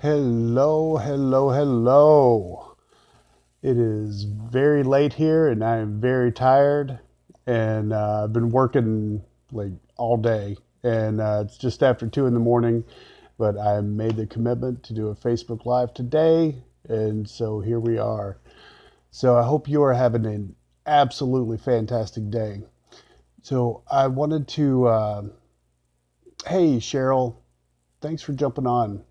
Hello, hello, hello. It is very late here and I am very tired and I've been working like all day and it's just after 2 in the morning, but I made the commitment to do a Facebook Live today and so here we are. So I hope you are having an absolutely fantastic day. So I wanted to, hey Cheryl, thanks for jumping on.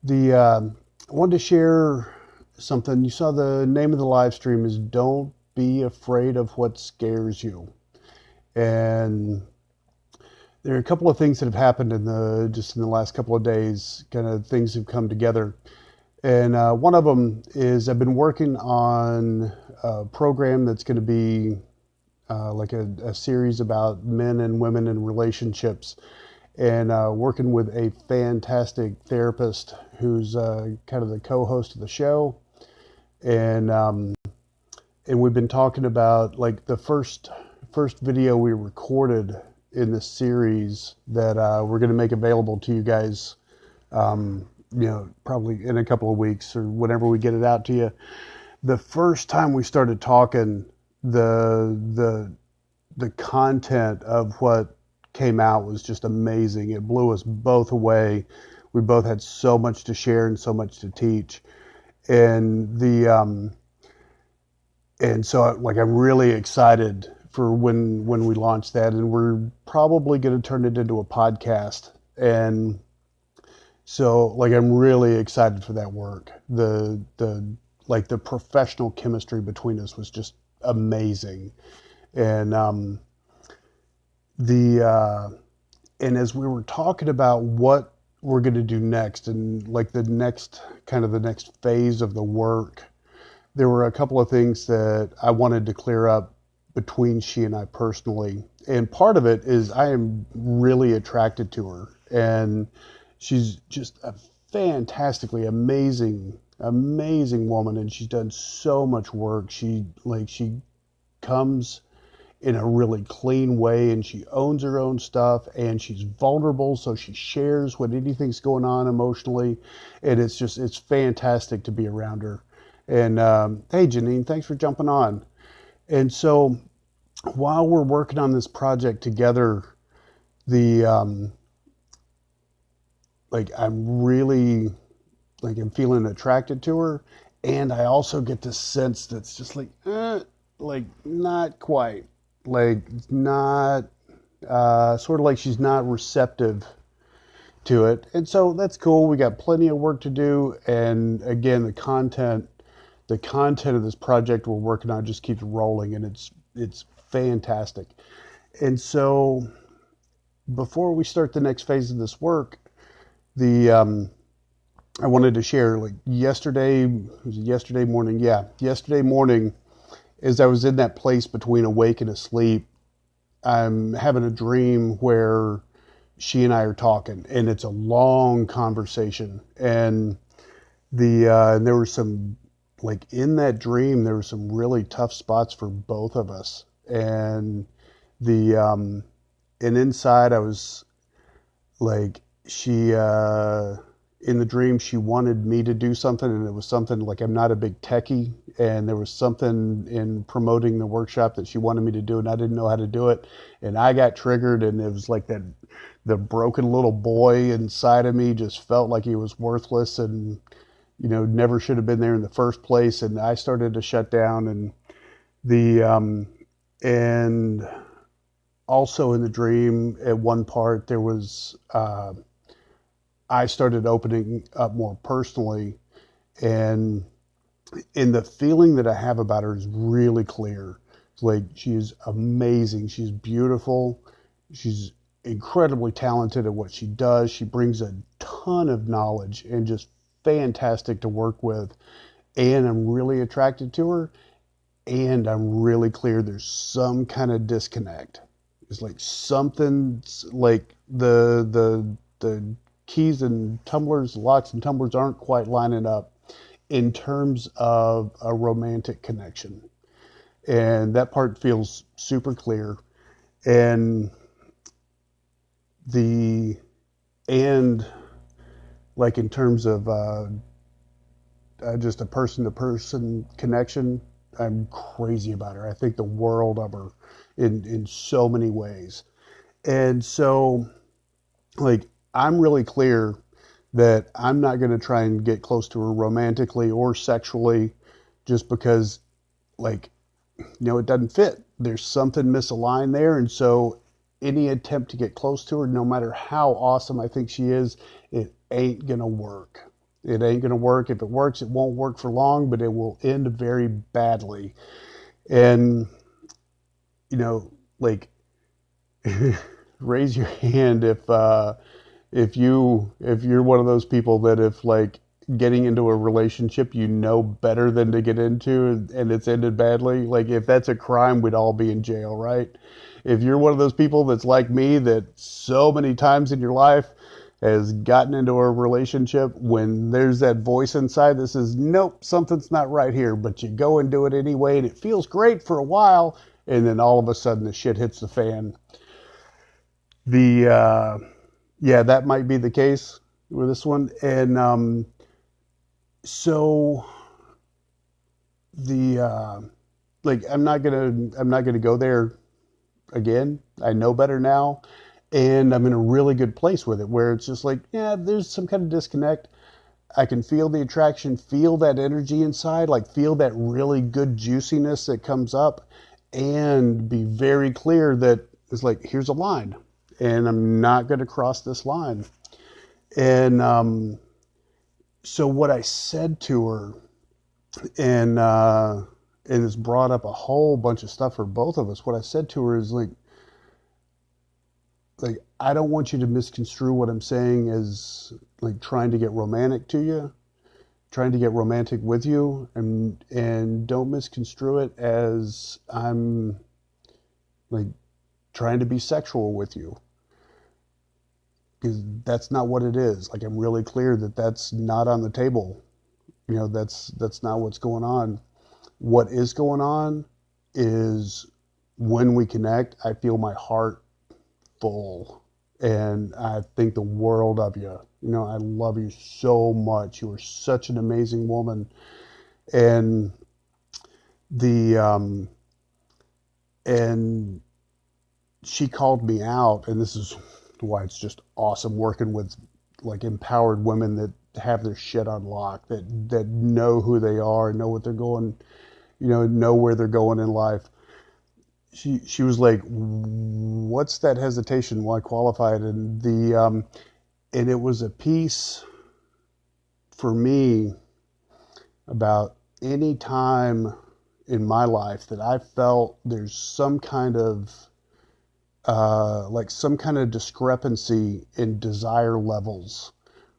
I wanted to share something. You saw the name of the live stream is "Don't Be Afraid of What Scares You," and there are a couple of things that have happened in the last couple of days. Kind of things have come together, and one of them is I've been working on a program that's going to be like a series about men and women and relationships and working with a fantastic therapist who's kind of the co-host of the show, and and we've been talking about like the first video we recorded in this series that we're going to make available to you guys. Probably in a couple of weeks or whenever we get it out to you. The first time we started talking, the content of what came out was just amazing. It blew us both away. We both had so much to share and so much to teach. And like I'm really excited for when we launch that, and we're probably going to turn it into a podcast. And so like I'm really excited for that work. The professional chemistry between us was just amazing. And the and as we were talking about what we're going to do next and like the next phase of the work, there were a couple of things that I wanted to clear up between she and I personally. And part of it is I am really attracted to her, and she's just a fantastically amazing woman, and she's done so much work. She comes in a really clean way, and she owns her own stuff, and she's vulnerable, so she shares when anything's going on emotionally, and it's fantastic to be around her. And hey Janine, thanks for jumping on. And so while we're working on this project together, the I'm really I'm feeling attracted to her, and I also get this sense that's just not quite, not sort of like she's not receptive to it. And so that's cool. We got plenty of work to do, and again, the content of this project we're working on just keeps rolling, and it's fantastic. And so before we start the next phase of this work, the I wanted to share yesterday morning. Yeah, yesterday morning, as I was in that place between awake and asleep, I'm having a dream where she and I are talking, and it's a long conversation. And and there were some in that dream there were some really tough spots for both of us, and the and inside I was she in the dream she wanted me to do something, and it was something like I'm not a big techie, and there was something in promoting the workshop that she wanted me to do, and I didn't know how to do it, and I got triggered, and it was like that the broken little boy inside of me just felt like he was worthless and never should have been there in the first place, and I started to shut down. And and also in the dream at one part there was I started opening up more personally, and the feeling that I have about her is really clear. It's like she is amazing, she's beautiful, she's incredibly talented at what she does. She brings a ton of knowledge and just fantastic to work with, and I'm really attracted to her, and I'm really clear there's some kind of disconnect. It's like something's like the keys and tumblers, locks and tumblers aren't quite lining up in terms of a romantic connection. And that part feels super clear. And the and like in terms of just a person to person connection, I'm crazy about her. I think the world of her in so many ways. And so, like, I'm really clear that I'm not going to try and get close to her romantically or sexually just because, like, it doesn't fit. There's something misaligned there. And so, any attempt to get close to her, no matter how awesome I think she is, it ain't going to work. It ain't going to work. If it works, it won't work for long, but it will end very badly. And, like, raise your hand if you're one of those people that if like getting into a relationship better than to get into and it's ended badly, like if that's a crime, we'd all be in jail, right? If you're one of those people that's like me that so many times in your life has gotten into a relationship when there's that voice inside that says nope, something's not right here, but you go and do it anyway and it feels great for a while, and then all of a sudden the shit hits the fan. The Yeah, that might be the case with this one. And so the like I'm not gonna go there again. I know better now, and I'm in a really good place with it where it's just like, yeah, there's some kind of disconnect. I can feel the attraction, feel that energy inside, like feel that really good juiciness that comes up, and be very clear that it's like, here's a line, and I'm not going to cross this line. And so what I said to her, and it's brought up a whole bunch of stuff for both of us. What I said to her is like I don't want you to misconstrue what I'm saying as like trying to get romantic to you, trying to get romantic with you, and don't misconstrue it as I'm like trying to be sexual with you, because that's not what it is. Like I'm really clear that that's not on the table. That's not what's going on. What is going on is when we connect, I feel my heart full, and I think the world of you. I love you so much. You are such an amazing woman. And the and she called me out, and this is why it's just awesome working with like empowered women that have their shit on lock, that know who they are, know what they're going, know where they're going in life. She was like, "What's that hesitation? Why qualified?" And it was a piece for me about any time in my life that I felt there's some kind of some kind of discrepancy in desire levels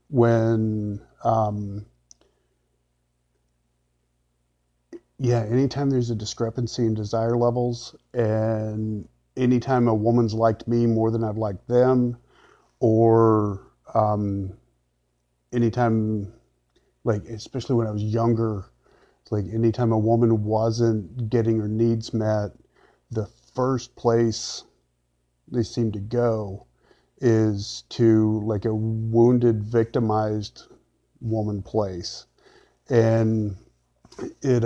when anytime there's a discrepancy in desire levels, and anytime a woman's liked me more than I've liked them, or anytime, like, especially when I was younger, like anytime a woman wasn't getting her needs met, the first place they seem to go is to like a wounded, victimized woman place. And it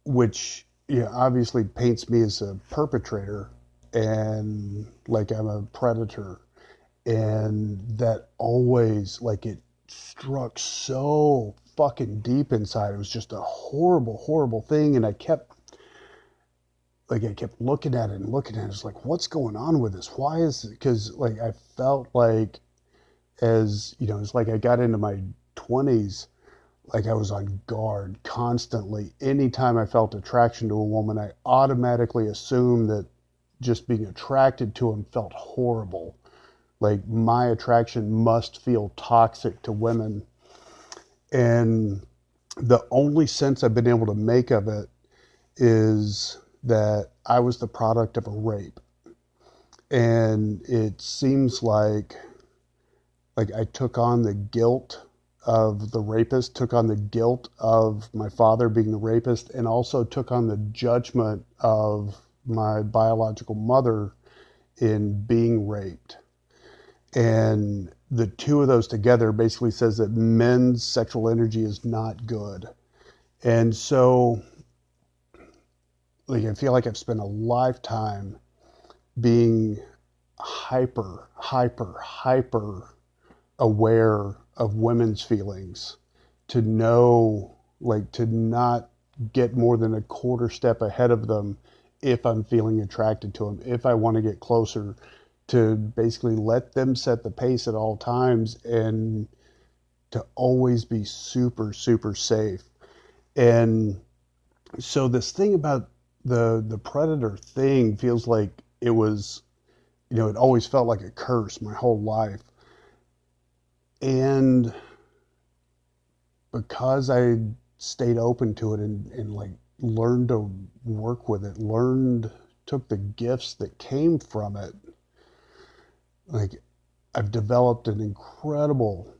which obviously paints me as a perpetrator and like I'm a predator. And that always, like, it struck so fucking deep inside. It was just a horrible, horrible thing. And I kept looking at it and looking at it. It's like, what's going on with this? Why is it? Because like I felt like, as it's like I got into my 20s, like I was on guard constantly. Anytime I felt attraction to a woman, I automatically assumed that just being attracted to him felt horrible. Like my attraction must feel toxic to women. And the only sense I've been able to make of it is that I was the product of a rape. And it seems like I took on the guilt of the rapist, took on the guilt of my father being the rapist, and also took on the judgment of my biological mother in being raped. And the two of those together basically says that men's sexual energy is not good. And so, like, I feel like I've spent a lifetime being hyper aware of women's feelings, to know, like, to not get more than a quarter step ahead of them if I'm feeling attracted to them, if I want to get closer, to basically let them set the pace at all times and to always be super safe. And so this thing about the predator thing feels like it was, it always felt like a curse my whole life. And because I stayed open to it and like learned to work with it, took the gifts that came from it, like I've developed an incredible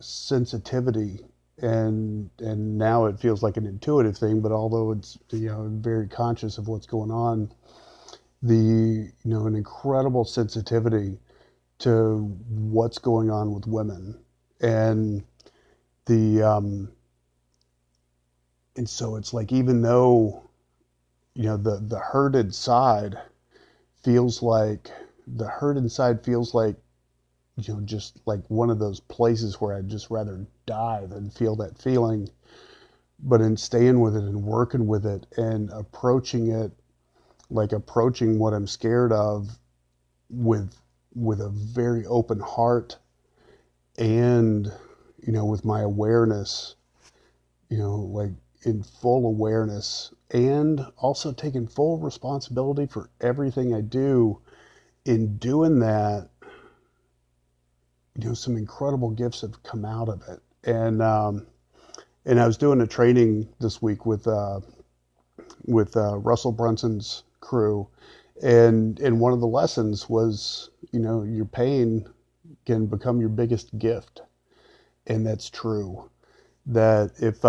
sensitivity, and now it feels like an intuitive thing, but although it's, very conscious of what's going on, an incredible sensitivity to what's going on with women. And the and so it's like, even though the hurt inside feels like just like one of those places where I'd just rather die than feel that feeling. But in staying with it and working with it and approaching it, like approaching what I'm scared of with a very open heart, and with my awareness, like in full awareness, and also taking full responsibility for everything I do. In doing that, some incredible gifts have come out of it. And I was doing a training this week with Russell Brunson's crew, and one of the lessons was, your pain can become your biggest gift. And that's true. That if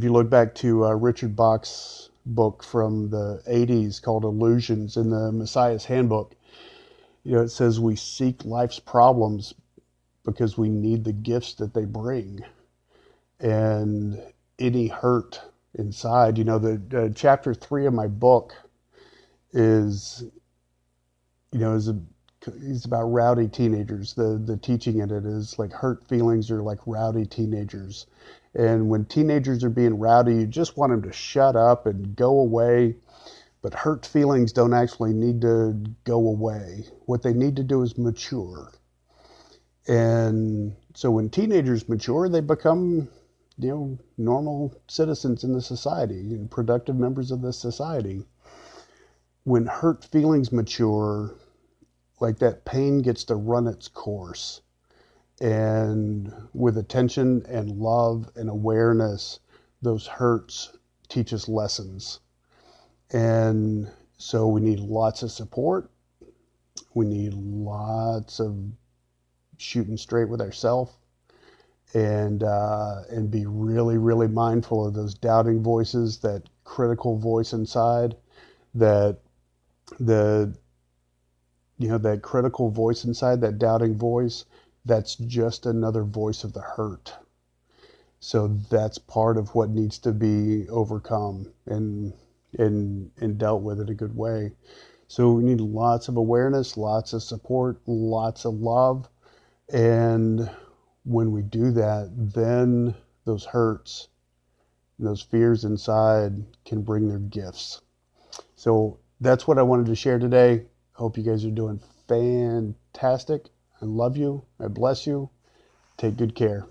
you look back to Richard Bach's book from the 80s called Illusions, in the Messiah's Handbook, it says we seek life's problems because we need the gifts that they bring. And any hurt inside, the chapter 3 of my book is about rowdy teenagers. The teaching in it is like, hurt feelings are like rowdy teenagers. And when teenagers are being rowdy, you just want them to shut up and go away. But hurt feelings don't actually need to go away. What they need to do is mature. And so when teenagers mature, they become, normal citizens in the society, productive members of the society. When hurt feelings mature, like, that pain gets to run its course. And with attention and love and awareness, those hurts teach us lessons. And so we need lots of support. We need lots of shooting straight with ourselves, and be really mindful of those doubting voices, that critical voice inside, that that critical voice inside, that doubting voice, that's just another voice of the hurt. So that's part of what needs to be overcome and dealt with in a good way. So we need lots of awareness, lots of support, lots of love. And when we do that, then those hurts, those fears inside can bring their gifts. So that's what I wanted to share today. Hope you guys are doing fantastic. I love you. I bless you. Take good care.